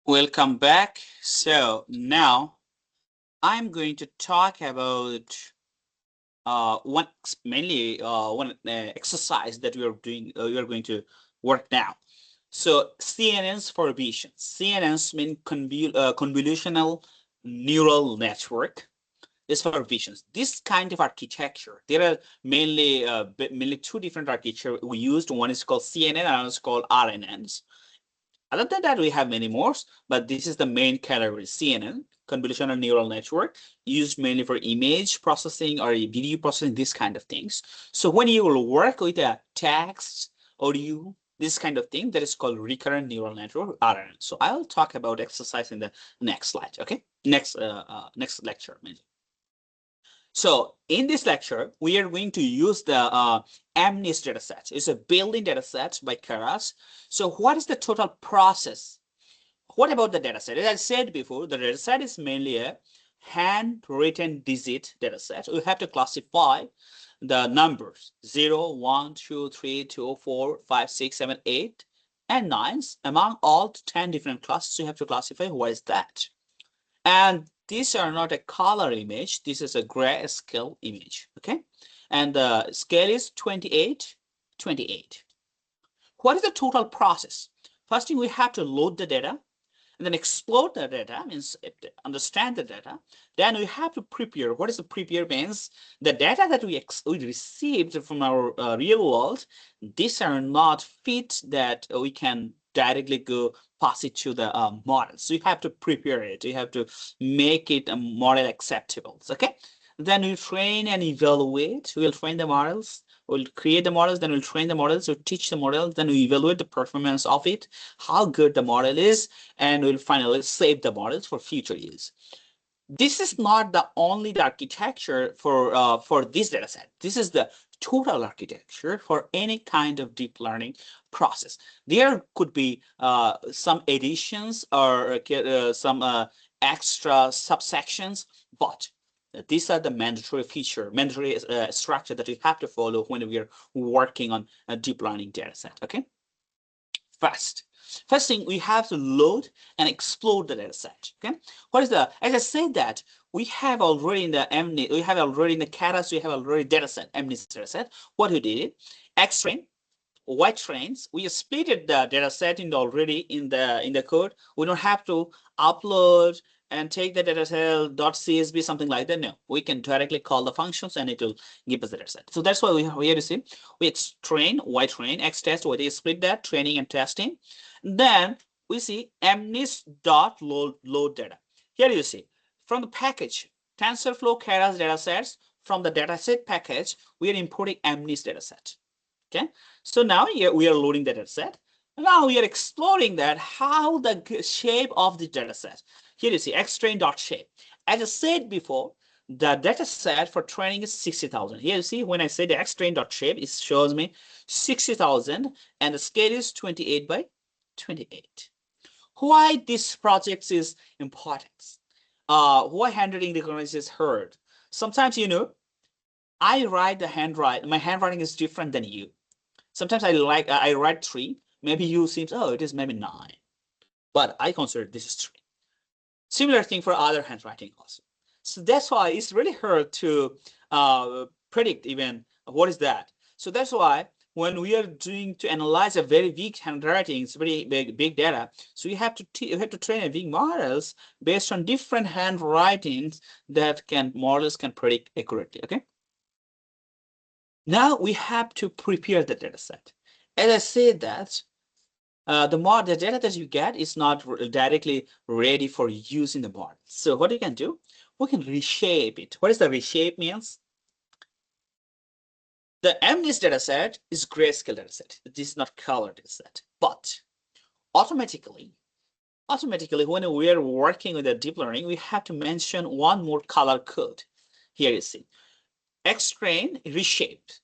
Welcome back. So now I'm going to talk about one exercise that we are doing. We are going to work now. So CNNs for vision. CNNs mean convolutional neural network is for visions. This kind of architecture, there are mainly two different architecture we used. One is called CNN and another is called RNNs. Other than that, we have many more, but this is the main category, CNN, convolutional neural network, used mainly for image processing or video processing, this kind of things. So when you will work with a text, audio, this kind of thing, that is called recurrent neural network, RNN. So I'll talk about exercise in the next slide, okay? Next lecture, maybe. So in this lecture, we are going to use the MNIST dataset. It's a built-in dataset by Keras. So what is the total process? What about the dataset? As I said before, the dataset is mainly a handwritten digit dataset. We have to classify the numbers 0, 1, 2, 3, 2, 4, 5, 6, 7, 8, and 9 among all 10 different classes. You have to classify what is that. And these are not a color image. This is a grayscale image, okay? And the scale is 28, 28. What is the total process? First thing, we have to load the data and then explore the data, means understand the data. Then we have to prepare. What is the prepare means? The data that we received from our real world, these are not fit that we can directly go pass it to the model. So you have to prepare it. You have to make it a model acceptable. Okay. Then we train and evaluate. We'll train the models. We'll create the models, then we'll train the models, we'll teach the models, then we evaluate the performance of it, how good the model is, and we'll finally save the models for future use. This is not the only architecture for this data set. This is the total architecture for any kind of deep learning process. There could be some additions or some extra subsections, but these are the mandatory structure that we have to follow when we are working on a deep learning data set. Okay. First thing, we have to load and explore the data set. Okay. What is the, as I said that we have already in the MNIST, we have already in the Keras, we have already data set, MNIST data set. What we did, X-train, Y trains, we splitted the data set in already in the code. We don't have to upload and take the data set .csv, something like that. No, we can directly call the functions and it will give us the data set. So that's why we here you see we train, Y train, X test, where they split that training and testing. Then we see MNIST.load data. Here you see from the package TensorFlow Keras datasets, from the dataset package we are importing MNIST dataset. Okay, so now here we are loading the data set. Now we are exploring that how the shape of the data set. Here you see xtrain.shape. As I said before, the data set for training is 60,000. Here you see when I say the xtrain.shape, it shows me 60,000 and the scale is 28 by 28. Why this project is important? Why handwriting recognition is heard? Sometimes, you know, I write the handwriting, my handwriting is different than you. Sometimes I write 3, maybe you seems, oh, it is maybe 9, but I consider this is 3. Similar thing for other handwriting also. So that's why it's really hard to predict even what is that. So that's why when we are doing to analyze a very big handwriting, it's very big data. So you have to train a big models based on different handwritings that models can predict accurately. Okay. Now we have to prepare the data set. As I said that the data that you get is not directly ready for use in the model. So what you can do, we can reshape it. What does the reshape means? The MNIST data set is grayscale data set. This is not color data set, but automatically when we are working with the deep learning, we have to mention one more color code. Here you see xtrain reshaped.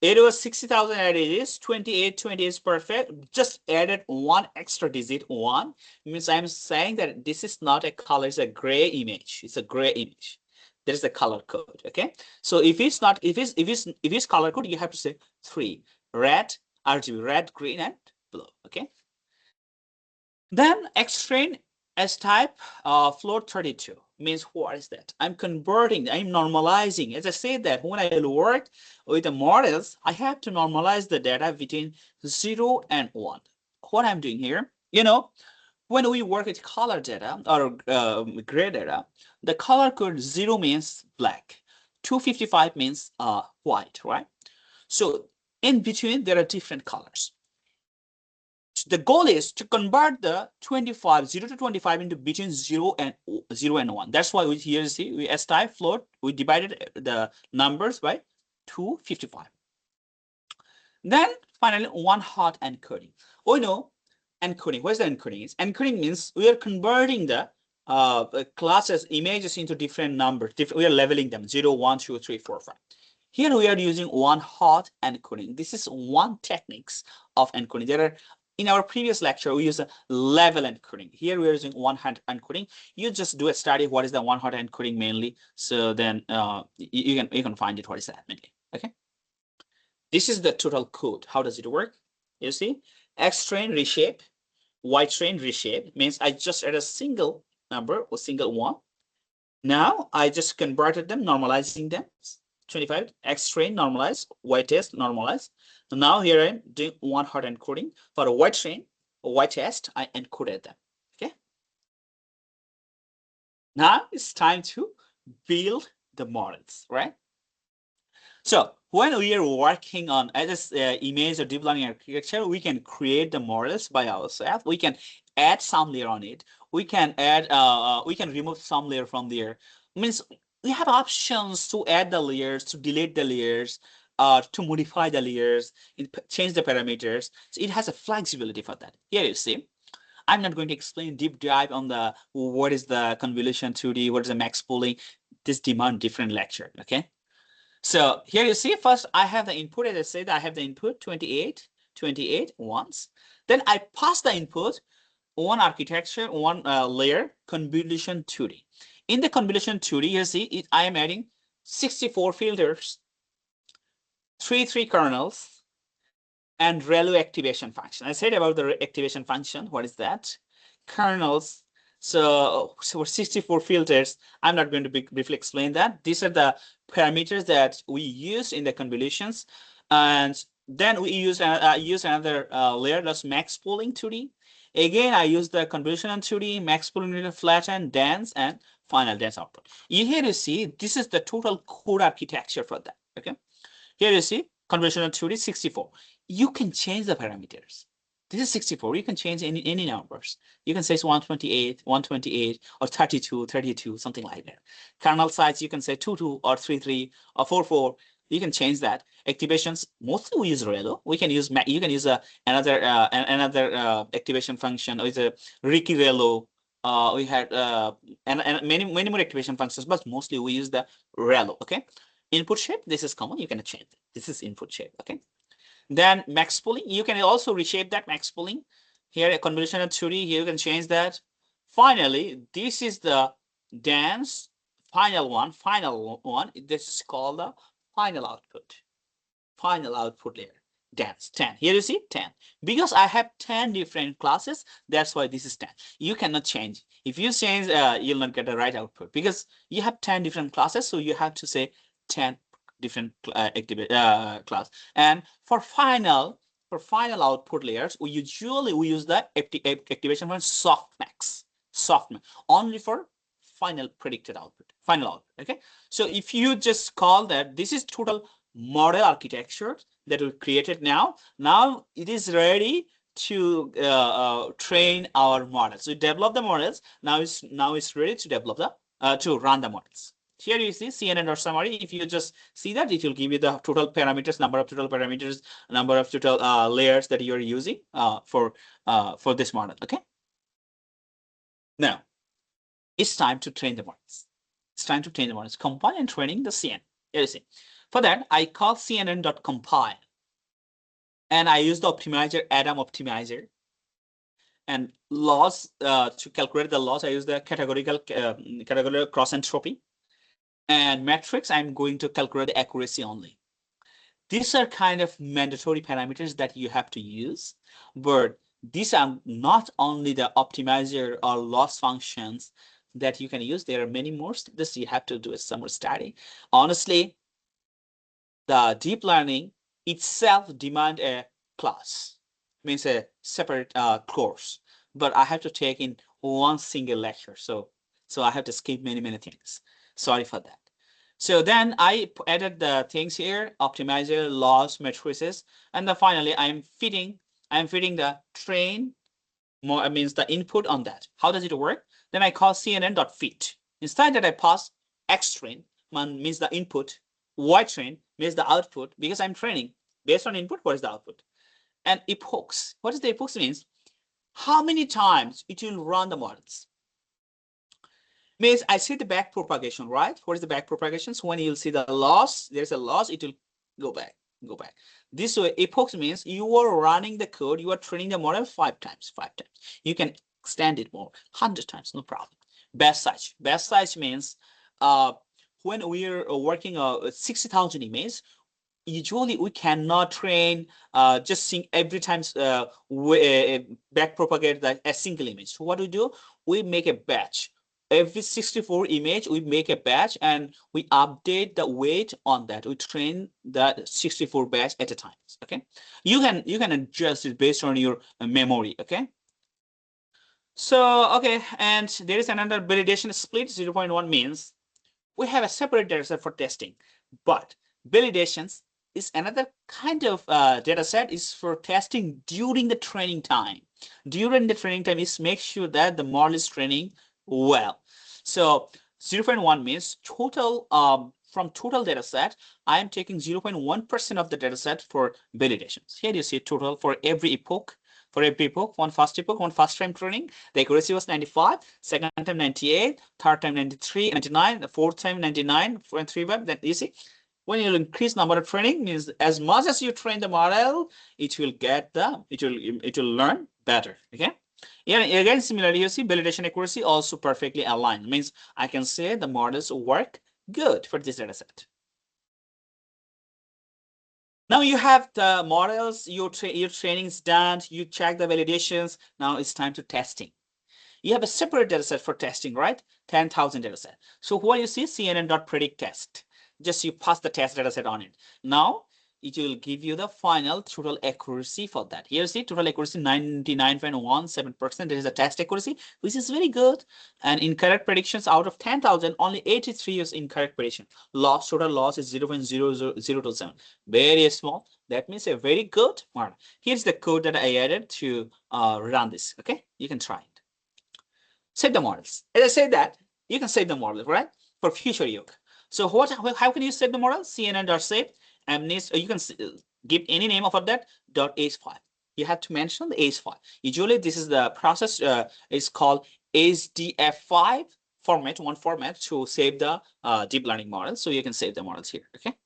It was 60,000 as it is, 28 is perfect. Just added one extra digit, 1. Means I'm saying that this is not a color, it's a gray image. It's a gray image. There is a color code, okay? So if it's not, if it's color code, you have to say 3. Red, RGB, red, green, and blue, okay? Then xtrain S type float 32 means what is that? I'm converting, I'm normalizing. As I said that when I work with the models, I have to normalize the data between 0 and 1. What I'm doing here, when we work with color data or gray data, the color code 0 means black, 255 means white, right? So in between, there are different colors. The goal is to convert the 25, 0 to 25 into between 0 and 1. That's why we here see we S type float, we divided the numbers by 255. Then finally, one hot encoding. We know encoding. What is the encoding? Encoding means we are converting the classes, images into different numbers. We are leveling them 0, 1, 2, 3, 4, 5. Here we are using one hot encoding. This is one techniques of encoding. There are in our previous lecture we use a level encoding. Here we are using one hot encoding. You just do a study what is the one hot encoding mainly. So then you can find it what is that mainly. Okay. This is the total code. How does it work? You see, xtrain reshape, ytrain reshape means I just add a single number or single one. Now I just converted them, normalizing them. 25 xtrain normalize, ytest normalize. Now here I'm doing one hot encoding for a ytrain, ytest. I encoded them. Okay. Now it's time to build the models, right? So when we are working on this image or deep learning architecture, we can create the models by ourselves. We can add some layer on it. We can add, we can remove some layer from there. Means we have options to add the layers, to delete the layers, to modify the layers, change the parameters. So it has a flexibility for that. Here you see. I'm not going to explain deep dive on the what is the convolution 2D, what is the max pooling. This demand different lecture. Okay. So here you see, first I have the input, as I said, I have the input 28 once. Then I pass the input, one architecture, one layer, convolution 2D. In the convolution 2D, you see, I am adding 64 filters, 3 kernels, and ReLU activation function. I said about the activation function. What is that? Kernels. So for 64 filters, I'm not going to briefly explain that. These are the parameters that we use in the convolutions. And then we use another layer, that's max pooling 2D. Again, I use the convolution on 2D, max pooling, flatten, dense, and final dense output. Here you see, this is the total code architecture for that. Okay. Here you see, convolution on 2D, 64. You can change the parameters. This is 64. You can change any numbers. You can say it's 128, or 32, something like that. Kernel size, you can say 22 or 33 or 44. You can change that. Activations, mostly we use ReLU. We can use another activation function, or is a Riki ReLU. We had and many more activation functions, but mostly we use the ReLU. Okay. Input shape, this is common. You can change it. This is input shape. Okay. Then max pooling, you can also reshape that max pooling. Here a convolution of 2D, here you can change that. Finally, this is the dense final one. This is called the final output layer, dense 10. Here you see 10. Because I have 10 different classes, that's why this is 10. You cannot change. If you change, you'll not get the right output because you have 10 different classes, so you have to say 10 different class. And for final output layers, we use the activation function softmax only for final predicted output, final output. Okay, so if you just call that, this is total model architecture that we created now it is ready to train our models. We develop the models. Now it's ready to develop the to run the models. Here you see CNN.summary. If you just see that, it will give you the total parameters, number of total parameters, number of total layers that you are using for this model. Okay. Now it's time to train the models. It's time to train the models. Compile and training the CNN. Here you see. For that, I call CNN.compile, and I use the optimizer, Adam optimizer. And loss to calculate the loss, I use the categorical cross entropy. And metrics, I'm going to calculate the accuracy only. These are kind of mandatory parameters that you have to use, but these are not only the optimizer or loss functions that you can use. There are many more. This you have to do a summer study. Honestly, the deep learning itself demand a class, means a separate course, but I have to take in one single lecture. So I have to skip many things. Sorry for that. So then I added the things here, optimizer, loss, matrices, and then finally I'm feeding the train more means the input on that. How does it work? Then I call CNN.fit. Instead that I pass X train means the input, Y train means the output, because I'm training based on input, what is the output? And epochs. What is the epochs means? How many times it will run the models. Means I see the back propagation, right? What is the back propagation? So when you'll see the loss, there's a loss, it will go back. This way, epochs means you are running the code, you are training the model 5 times. You can extend it more, 100 times, no problem. Batch size means when we're working 60,000 images, usually we cannot train just seeing every time back propagate a single image. So what do? We make a batch. Every 64 image, we make a batch and we update the weight on that. We train that 64 batch at a time. Okay, you can adjust it based on your memory. Okay. So okay, and there is another validation split. 0.1 means we have a separate data set for testing, but validations is another kind of data set is for testing during the training time. During the training time is make sure that the model is training well. So 0.1 means total from total data set, I am taking 0.1% of the data set for validations. Here you see total for every epoch. For every epoch, one first time training, the accuracy was 95, second time 98, third time 93, 99, the fourth time 99.35. Then you see, when you increase number of training, means as much as you train the model, it will learn better. Okay. Yeah, again, similarly, you see validation accuracy also perfectly aligned. It means I can say the models work good for this data set. Now you have the models, your training is done, you check the validations. Now it's time to testing. You have a separate data set for testing, right? 10,000 data set. So what you see, CNN.predict test. Just you pass the test data set on it. Now it will give you the final total accuracy for that. Here you see total accuracy 99.17%. There is a test accuracy, which is very good. And incorrect predictions out of 10,000, only 83 is incorrect prediction. Total loss is 0.00027. Very small. That means a very good model. Here's the code that I added to run this. Okay, you can try it. Save the models. As I said that, you can save the model, right? For future use. So how can you save the model? CNN.save. And you can give any name of that .h file. You have to mention the h file. Usually this is the process. It's called HDF5 format, one format to save the deep learning model. So you can save the models here. Okay.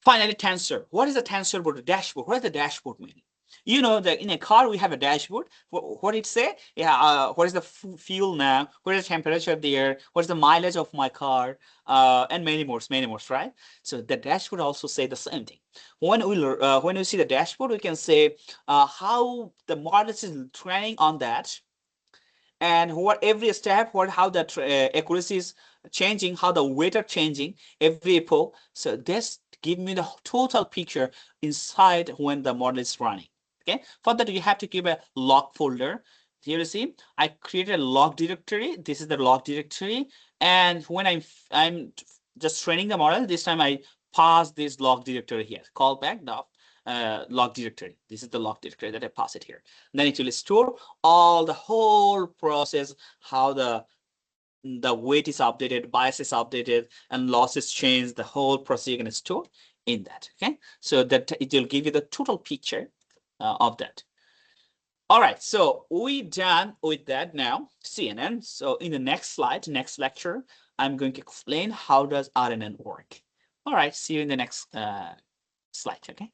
Finally, tensor. What is a TensorBoard dashboard? What does the dashboard mean? You know that in a car we have a dashboard. What did it say? Yeah, what is the fuel now? What is the temperature there? What is the mileage of my car? And many more, right? So the dashboard also say the same thing. When we see the dashboard, we can say how the model is training on that, and what every step, how the accuracy is changing, how the weight are changing every epoch. So this give me the total picture inside when the model is running. Okay, for that you have to give a log folder. Here you see I created a log directory. This is the log directory, and when I'm just training the model, this time I pass this log directory here, call back the log directory. This is the log directory that I pass it here. And then it will store all the whole process, how the weight is updated, bias is updated, and losses change. The whole process you can store in that. Okay, so that it will give you the total picture of that. All right, so we done with that now, CNN. So in the next slide, next lecture, I'm going to explain how does RNN work. All right, see you in the next slide, okay?